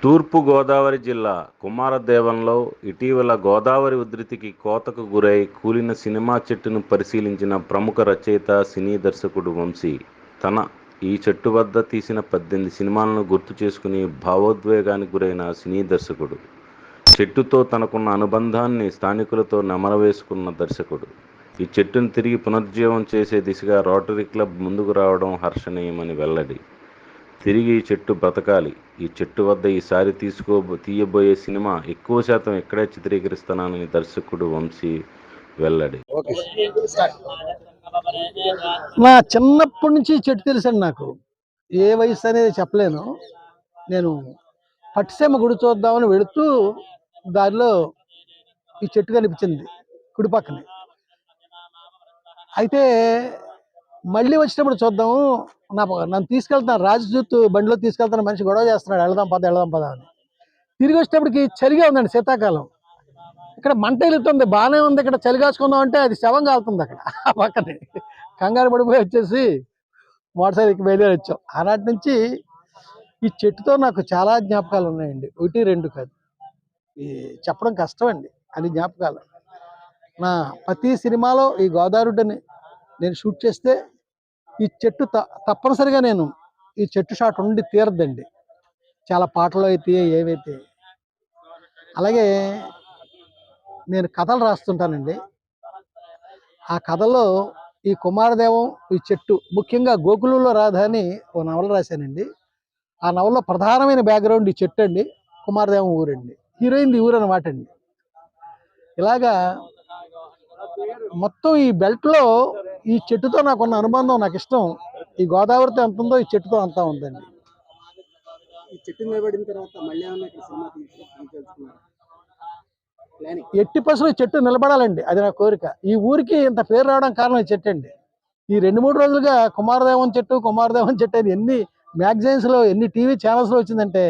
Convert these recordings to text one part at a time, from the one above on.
తూర్పు గోదావరి జిల్లా కుమారదేవంలో ఇటీవల గోదావరి ఉధృతికి కోతకు గురై కూలిన సినిమా చెట్టును పరిశీలించిన ప్రముఖ రచయిత, సినీ దర్శకుడు వంశీ ఈ చెట్టు వద్ద తీసిన 18 సినిమాలను గుర్తు చేసుకుని భావోద్వేగానికి గురైన సినీ దర్శకుడు. చెట్టుతో తనకున్న అనుబంధాన్ని స్థానికులతో నెమరవేసుకున్న దర్శకుడు. ఈ చెట్టును తిరిగి పునరుజ్జీవం చేసే దిశగా రోటరీ క్లబ్ ముందుకు రావడం హర్షణీయమని వెల్లడి. తిరిగి ఈ చెట్టు బ్రతకాలి. ఈ చెట్టు వద్ద ఈసారి తీయబోయే సినిమా ఎక్కువ శాతం ఇక్కడే చిత్రీకరిస్తున్నానని దర్శకుడు వంశీ వెల్లడి. నా చిన్నప్పటి నుంచి ఈ చెట్టు తెలుసండి. నాకు ఏ వయసు అనేది చెప్పలేను. నేను పట్టిసీమ గుడి చూద్దామని వెళుతూ దారిలో ఈ చెట్టు కనిపించింది కుడి పక్కనే. అయితే మళ్ళీ వచ్చినప్పుడు చూద్దాము, నన్ను తీసుకెళ్తున్నాను, రాజదూత్ బండిలో తీసుకెళ్తాను, మనిషి గొడవ చేస్తున్నాడు, వెళదాం పద అని. తిరిగి వచ్చేటప్పటికి చలిగా ఉందండి, శీతాకాలం. ఇక్కడ మంట వెళుతుంది, బాగానే ఉంది, ఇక్కడ చలి కాచుకుందాం అంటే అది శవం కాలుతుంది అక్కడ ఆ పక్కనే. కంగారు పడిపోయి వచ్చేసి మోటార్ సైకిల్కి బయలుదేరి వచ్చాం. ఆనాటి నుంచి ఈ చెట్టుతో నాకు చాలా జ్ఞాపకాలు ఉన్నాయండి, 1, 2 కాదు. ఈ చెప్పడం కష్టం అండి, అది జ్ఞాపకాలు. నా ప్రతి సినిమాలో ఈ గోదావరిని నేను షూట్ చేస్తే ఈ చెట్టు తప్పనిసరిగా నేను ఈ చెట్టు షాట్ ఉండి తీరద్దండి. చాలా పాటలు అయితే ఏవైతే. అలాగే నేను కథలు రాస్తుంటానండి. ఆ కథలో ఈ కుమారదేవం, ఈ చెట్టు, ముఖ్యంగా గోకులంలో రాధ అని ఓ నవల రాశానండి. ఆ నవలలో ప్రధానమైన బ్యాక్గ్రౌండ్ ఈ చెట్టు అండి, కుమారదేవం ఊరండి, హీరోయిన్ ఊరు అనమాట అండి. ఇలాగా మొత్తం ఈ బెల్ట్లో ఈ చెట్టుతో నాకున్న అనుబంధం, నాకు ఇష్టం. ఈ గోదావరితో ఎంత ఉందో ఈ చెట్టుతో అంతా ఉందండి. ఈ చెట్టు నిలబడిన తర్వాత మళ్ళీ ఎట్టి పసులు ఈ చెట్టు నిలబడాలండి, అది నా కోరిక. ఈ ఊరికి ఇంత పేరు రావడం కారణం ఈ చెట్టు అండి. ఈ 2-3 రోజులుగా కుమారదేవం చెట్టు అని ఎన్ని మ్యాగజైన్స్లో, ఎన్ని టీవీ ఛానల్స్లో వచ్చిందంటే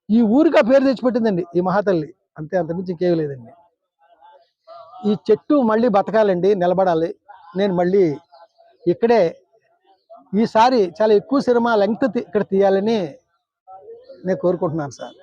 ఈ ఊరికి ఆ పేరు తెచ్చిపెట్టిందండి ఈ మహాతల్లి. అంతకుమించి ఇంకేం లేదండి. ఈ చెట్టు మళ్ళీ బతకాలండి, నిలబడాలి. నేను మళ్ళీ ఇక్కడే ఈసారి చాలా ఎక్కువ సినిమా లెంగ్త్ ఇక్కడ తీయాలని నేను కోరుకుంటున్నాను సార్.